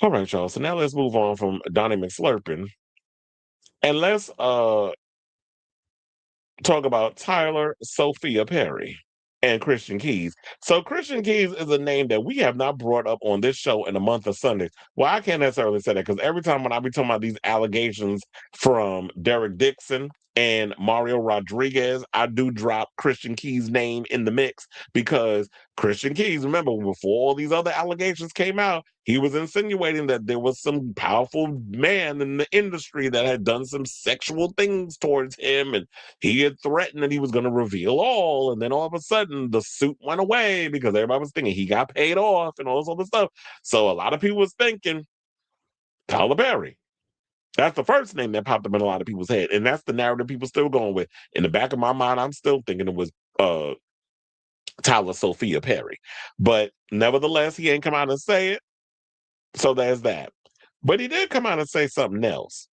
All right, y'all. So now let's move on from Donnie McSlurpin and let's talk about Tyler Sophia Perry and Christian Keys. So Christian Keys is a name that we have not brought up on this show in a month of Sundays. Well, I can't necessarily say that because every time when I be talking about these allegations from Derek Dixon and Mario Rodriguez, I do drop Christian Keys' name in the mix because Christian Keys, remember, before all these other allegations came out, he was insinuating that there was some powerful man in the industry that had done some sexual things towards him, and he had threatened that he was going to reveal all, and then all of a sudden the suit went away because everybody was thinking he got paid off and all this other stuff. So a lot of people was thinking Tyler Perry. That's the first name that popped up in a lot of people's head, and that's the narrative people still going with. In the back of my mind, I'm still thinking it was uh, Tyler Sophia Perry, but nevertheless, he ain't come out and say it. So there's that. But he did come out and say something else.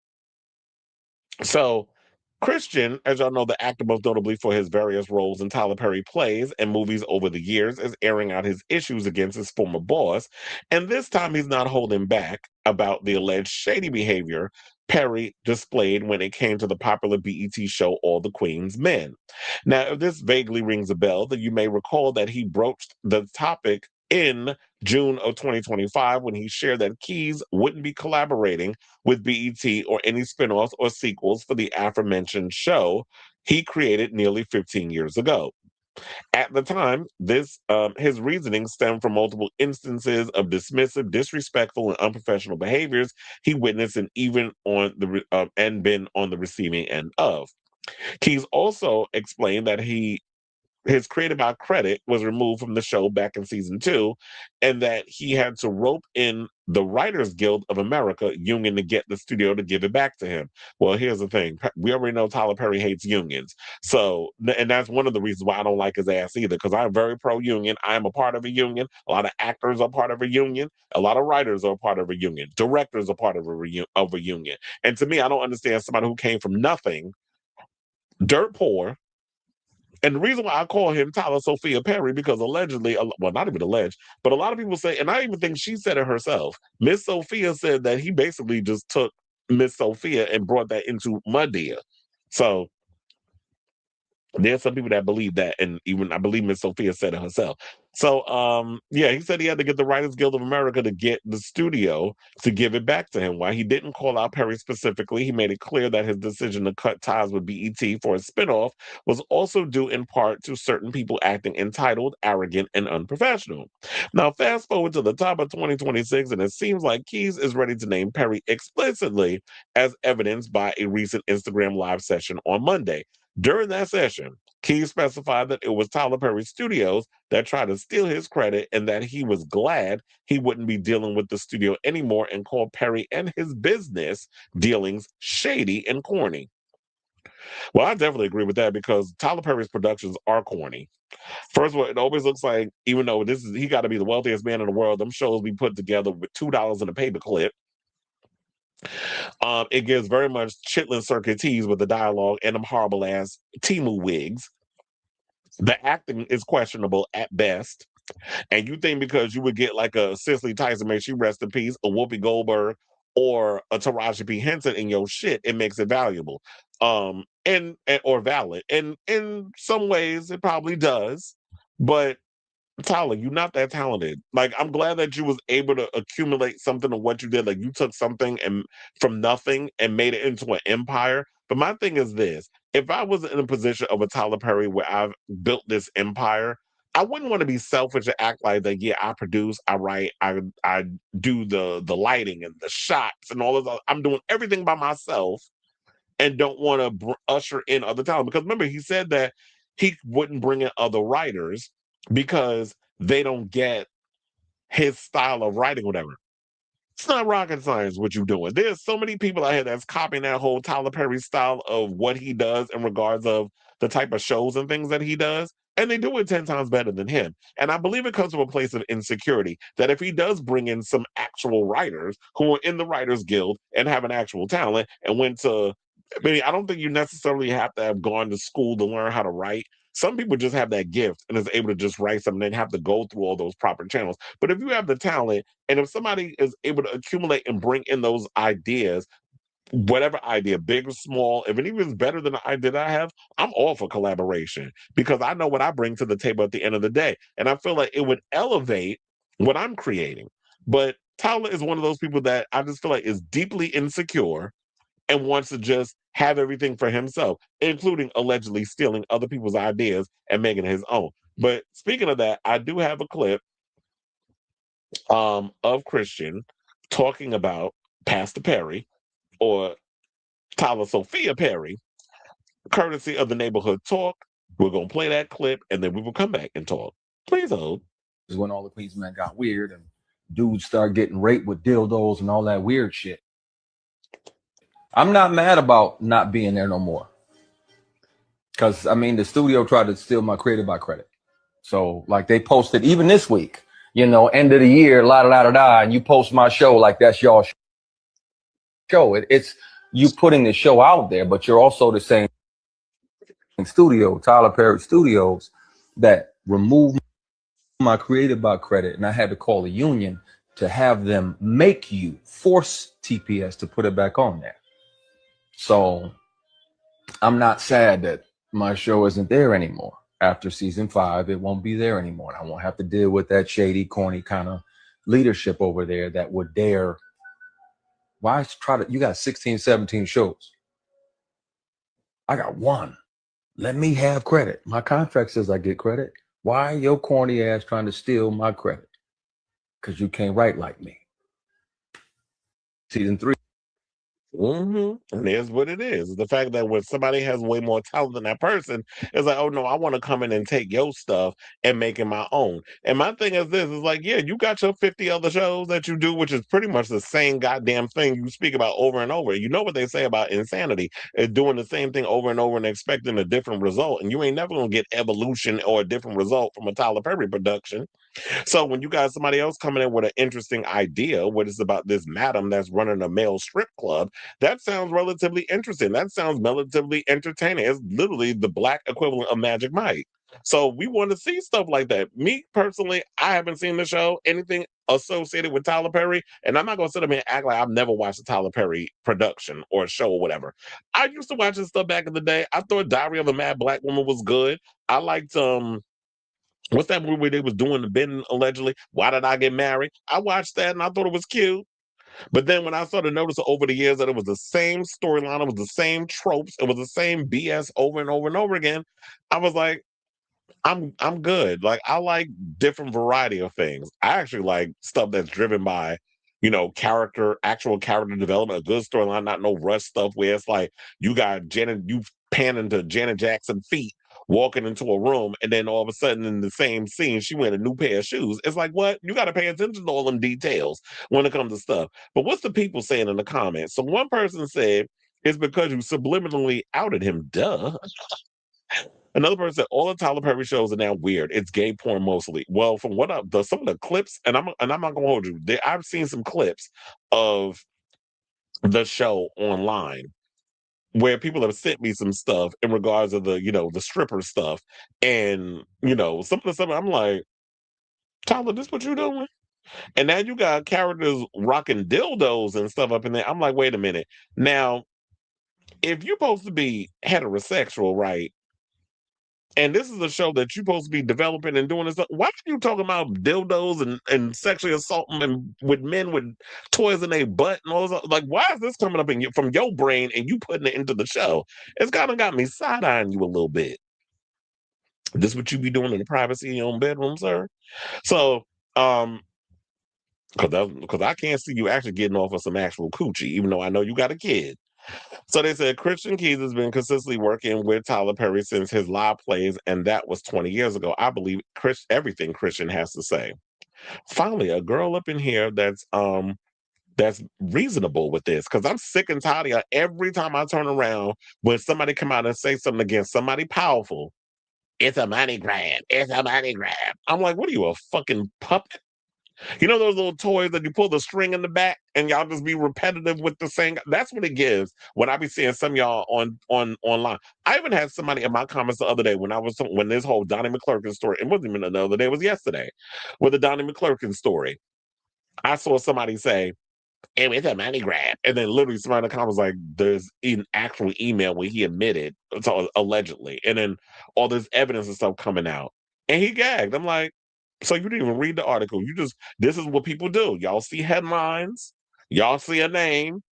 So, Christian, as y'all know, the actor most notably for his various roles in Tyler Perry plays and movies over the years, is airing out his issues against his former boss. And this time he's not holding back about the alleged shady behavior Perry displayed when it came to the popular BET show All the Queen's Men. Now, if this vaguely rings a bell, then you may recall that he broached the topic in June of 2025 when he shared that Keys wouldn't be collaborating with BET or any spinoffs or sequels for the aforementioned show he created nearly 15 years ago. At the time, this his reasoning stemmed from multiple instances of dismissive, disrespectful, and unprofessional behaviors he witnessed and even on and been on the receiving end of. Keys also explained that his creative by credit was removed from the show back in season 2, and that he had to rope in the Writers Guild of America union to get the studio to give it back to him. Well, here's the thing. We already know Tyler Perry hates unions. So, and that's one of the reasons why I don't like his ass either, because I'm very pro-union. I am a part of a union. A lot of actors are part of a union. A lot of writers are part of a union. Directors are part of a union. And to me, I don't understand somebody who came from nothing, dirt poor, and the reason why I call him Tyler Sophia Perry, because allegedly, well, not even alleged, but a lot of people say, and I even think she said it herself. Miss Sophia said that he basically just took Miss Sophia and brought that into Madea. So there's some people that believe that, and even I believe Miss Sophia said it herself. So, yeah, he said he had to get the Writers Guild of America to get the studio to give it back to him. While he didn't call out Perry specifically, he made it clear that his decision to cut ties with BET for a spinoff was also due in part to certain people acting entitled, arrogant, and unprofessional. Now, fast forward to the top of 2026, and it seems like Keys is ready to name Perry explicitly, as evidenced by a recent Instagram live session on Monday. During that session, Keys specified that it was Tyler Perry Studios that tried to steal his credit and that he was glad he wouldn't be dealing with the studio anymore, and called Perry and his business dealings shady and corny. Well, I definitely agree with that because Tyler Perry's productions are corny. First of all, it always looks like, even though he got to be the wealthiest man in the world, them shows be put together with $2 in a paperclip. It gives very much Chitlin Circuit tease with the dialogue and them horrible ass Timu wigs. The acting is questionable at best. And you think because you would get like a Cicely Tyson, may she rest in peace, a Whoopi Goldberg, or a Taraji P. Henson in your shit, it makes it valuable. And or valid. And in some ways it probably does. But Tyler, you're not that talented. Like, I'm glad that you was able to accumulate something of what you did. Like, you took something and from nothing and made it into an empire. But my thing is this: if I was in a position of a Tyler Perry where I've built this empire, I wouldn't want to be selfish and act like that. Yeah, I produce, I write, I do the lighting and the shots and all this. I'm doing everything by myself and don't want to usher in other talent. Because remember, he said that he wouldn't bring in other writers because they don't get his style of writing, whatever. It's not rocket science what you're doing. There's so many people out here that's copying that whole Tyler Perry style of what he does in regards of the type of shows and things that he does. And they do it 10 times better than him. And I believe it comes from a place of insecurity that if he does bring in some actual writers who are in the Writers Guild and have an actual talent and went to, I mean, I don't think you necessarily have to have gone to school to learn how to write. Some people just have that gift and is able to just write something and have to go through all those proper channels. But if you have the talent, and if somebody is able to accumulate and bring in those ideas, whatever idea, big or small, if it even is better than the idea that I have, I'm all for collaboration because I know what I bring to the table at the end of the day. And I feel like it would elevate what I'm creating. But Tyler is one of those people that I just feel like is deeply insecure and wants to just have everything for himself, including allegedly stealing other people's ideas and making it his own. But speaking of that, I do have a clip of Christian talking about Pastor Perry or Tyler Sophia Perry, courtesy of the Neighborhood Talk. We're going to play that clip and then we will come back and talk. Please hold. Is when all the policemen got weird and dudes start getting raped with dildos and all that weird shit. I'm not mad about not being there no more. Because, I mean, the studio tried to steal my Created by Credit. So, like, they posted, even this week, you know, end of the year, la-da-da-da-da, and you post my show like that's y'all show. It's you putting the show out there, but you're also the same studio, Tyler Perry Studios, that removed my Created by Credit, and I had to call the union to have them make you force TPS to put it back on there. So I'm not sad that my show isn't there anymore. After season 5, it won't be there anymore. I won't have to deal with that shady, corny kind of leadership over there that would dare. Why try to? You got 16, 17 shows. I got one. Let me have credit. My contract says I get credit. Why your corny ass trying to steal my credit? Because you can't write like me. Season 3. And there's what it is. The fact that when somebody has way more talent than that person, it's like, oh no, I want to come in and take your stuff and make it my own. And my thing is this is like, yeah, you got your 50 other shows that you do, which is pretty much the same goddamn thing you speak about over and over. You know what they say about insanity is doing the same thing over and over and expecting a different result. And you ain't never gonna get evolution or a different result from a Tyler Perry production. So when you got somebody else coming in with an interesting idea, what is about this madam that's running a male strip club, that sounds relatively interesting. That sounds relatively entertaining. It's literally the black equivalent of Magic Mike. So we want to see stuff like that. Me personally, I haven't seen the show, anything associated with Tyler Perry, and I'm not gonna sit up here and act like I've never watched a Tyler Perry production or show or whatever. I used to watch this stuff back in the day. I thought Diary of a Mad Black Woman was good. I liked what's that movie where they was doing the bidding allegedly? Why Did I Get Married? I watched that and I thought it was cute. But then when I started noticing over the years that it was the same storyline, it was the same tropes, it was the same BS over and over and over again, I was like, I'm good. Like I like different variety of things. I actually like stuff that's driven by, actual character development, a good storyline, not no rush stuff where it's like you got Janet, you pan into Janet Jackson feet walking into a room, and then all of a sudden in the same scene she wearing a new pair of shoes. It's like what? You got to pay attention to all them details when it comes to stuff. But what's the people saying in the comments? So one person said it's because you subliminally outed him. Duh. Another person said all the Tyler Perry shows are now weird. It's gay porn mostly. Well, from what some of the clips, and I'm not gonna hold you. I've seen some clips of the show online where people have sent me some stuff in regards of the stripper stuff, and some of the stuff I'm like, Tyler, this what you doing? And now you got characters rocking dildos and stuff up in there. I'm like, wait a minute. Now, if you're supposed to be heterosexual, right? And this is a show that you're supposed to be developing and doing this stuff. Why are you talking about dildos and sexually assaulting and with men with toys in their butt and all this? Like, why is this coming up from your brain and you putting it into the show? It's kind of got me side-eyeing you a little bit. This what you be doing in the privacy of your own bedroom, sir? So, because I can't see you actually getting off of some actual coochie, even though I know you got a kid. So they said Christian Keys has been consistently working with Tyler Perry since his live plays, and that was 20 years ago. I believe everything Christian has to say. Finally, a girl up in here that's reasonable with this, because I'm sick and tired of every time I turn around when somebody come out and say something against somebody powerful. It's a money grab. It's a money grab. I'm like, what are you, a fucking puppet? You know those little toys that you pull the string in the back and y'all just be repetitive with the same. That's what it gives when I be seeing some of y'all on online. I even had somebody in my comments the other day when this whole Donnie McClurkin story. It wasn't even the other day. It was yesterday with the Donnie McClurkin story. I saw somebody say, "Hey, it's a money grab," and then literally somebody in the comments was like, "There's an actual email where he admitted, so allegedly," and then all this evidence and stuff coming out, and he gagged. I'm like, so you didn't even read the article. This is what people do. Y'all see headlines, y'all see a name,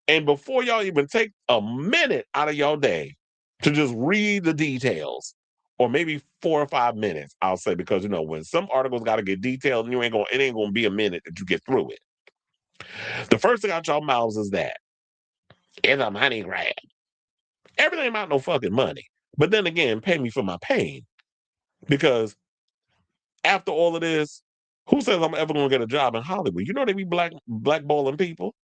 and before y'all even take a minute out of your day to just read the details, or maybe 4 or 5 minutes, I'll say, because when some articles got to get detailed, and it ain't gonna be a minute that you get through it. The first thing out your mouths is that it's a money grab. Everything about no fucking money. But then again, pay me for my pain. Because after all of this, who says I'm ever gonna get a job in Hollywood? You know they be blackballing people.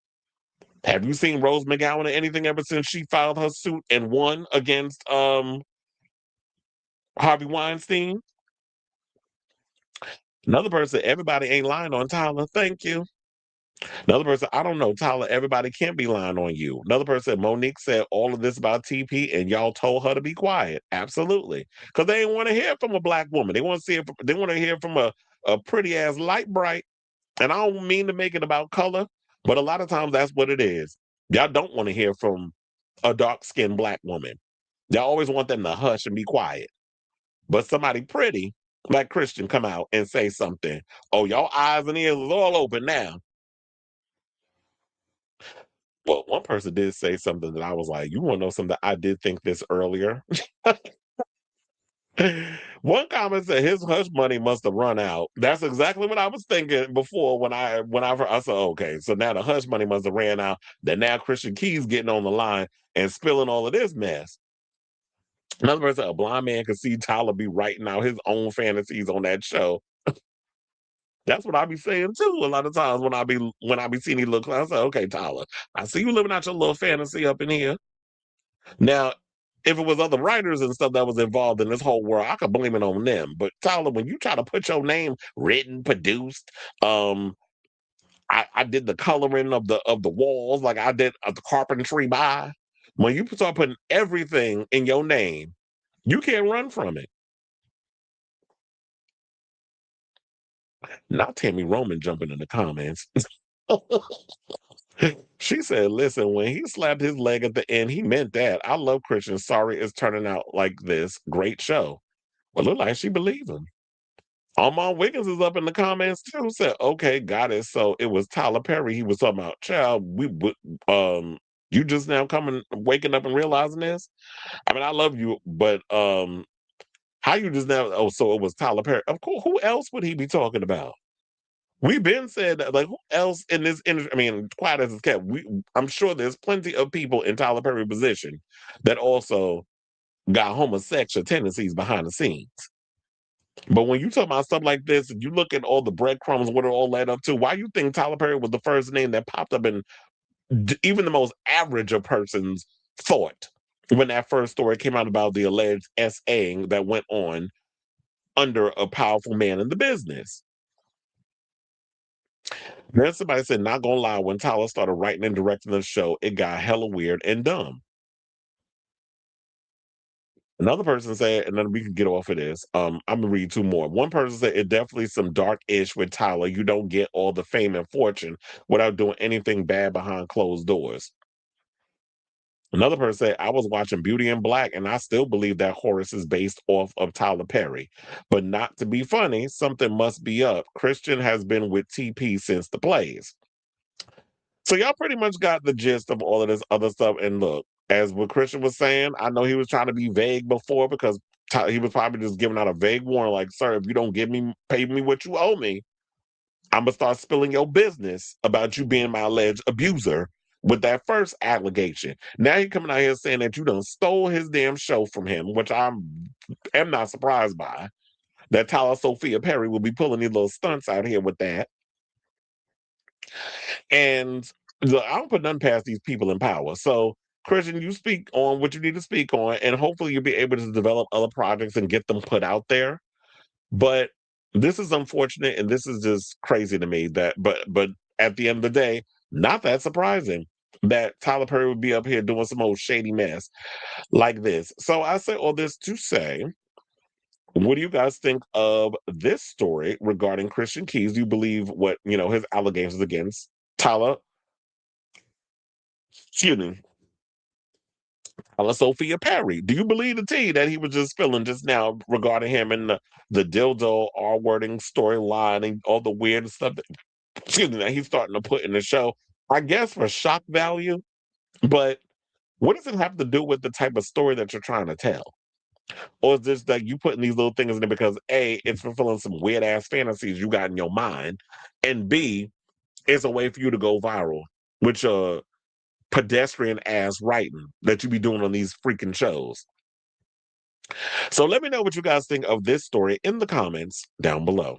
Have you seen Rose McGowan or anything ever since she filed her suit and won against Harvey Weinstein? Another person, everybody ain't lying on Tyler. Thank you. Another person, I don't know, Tyler, everybody can't be lying on you. Another person, Monique said all of this about TP and y'all told her to be quiet. Absolutely. Because they didn't want to hear from a black woman. They want to see it, they want to hear from a pretty ass light bright. And I don't mean to make it about color, but a lot of times that's what it is. Y'all don't want to hear from a dark-skinned black woman. Y'all always want them to hush and be quiet. But somebody pretty, like Christian, come out and say something. Oh, y'all eyes and ears is all open now. Well, one person did say something that I was like, you want to know something? I did think this earlier. One comment said his hush money must have run out. That's exactly what I was thinking before I said, okay, so now the hush money must have ran out. That now Christian Key's getting on the line and spilling all of this mess. Another person, a blind man could see Tyler be writing out his own fantasies on that show. That's what I be saying too. A lot of times when I be seeing these little clowns, I say, okay, Tyler, I see you living out your little fantasy up in here. Now, if it was other writers and stuff that was involved in this whole world, I could blame it on them. But Tyler, when you try to put your name written, produced, I did the coloring of the walls, like I did the carpentry by. When you start putting everything in your name, you can't run from it. Not Tammy Roman jumping in the comments. She said, listen, when he slapped his leg at the end, he meant that. I love Christian. Sorry it's turning out like this. Great show. Well, look like she believed him. Armand Wiggins is up in the comments too. Said, okay, got it. So it was Tyler Perry he was talking about. Child, you just now waking up and realizing this? I mean, I love you, but how you just now, oh, so it was Tyler Perry. Of course, who else would he be talking about? We've been said that, like, who else in this industry? I mean, quiet as it's kept. I'm sure there's plenty of people in Tyler Perry position that also got homosexual tendencies behind the scenes. But when you talk about stuff like this, and you look at all the breadcrumbs, what it all led up to, why you think Tyler Perry was the first name that popped up in even the most average of persons thought when that first story came out about the alleged SA that went on under a powerful man in the business? Then somebody said, not gonna lie, when Tyler started writing and directing the show, it got hella weird and dumb. Another person said, and then we can get off of this. I'm gonna read two more. One person said it definitely some dark-ish with Tyler. You don't get all the fame and fortune without doing anything bad behind closed doors. Another person said, I was watching Beauty in Black, and I still believe that Horace is based off of Tyler Perry. But not to be funny, something must be up. Christian has been with TP since the plays. So y'all pretty much got the gist of all of this other stuff. And look, as what Christian was saying, I know he was trying to be vague before because he was probably just giving out a vague warning, like, sir, if you don't pay me what you owe me, I'm gonna start spilling your business about you being my alleged abuser with that first allegation. Now he coming out here saying that you done stole his damn show from him, which am not surprised by. That Tyler Sophia Perry will be pulling these little stunts out here with that. And look, I don't put nothing past these people in power. So, Christian, you speak on what you need to speak on, and hopefully you'll be able to develop other projects and get them put out there. But This is unfortunate, and this is just crazy to me. But at the end of the day, not that surprising that Tyler Perry would be up here doing some old shady mess like this. So I say all this to say, what do you guys think of this story regarding Christian Keys? Do you believe what his allegations against Tyler? Excuse me, Sophia Perry. Do you believe the tea that he was just spilling just now regarding him and the dildo R wording storyline and all the weird stuff that he's starting to put in the show? I guess for shock value, but what does it have to do with the type of story that you're trying to tell? Or is this that you putting these little things in there because A, it's fulfilling some weird ass fantasies you got in your mind, and B, it's a way for you to go viral with your pedestrian ass writing that you be doing on these freaking shows. So let me know what you guys think of this story in the comments down below.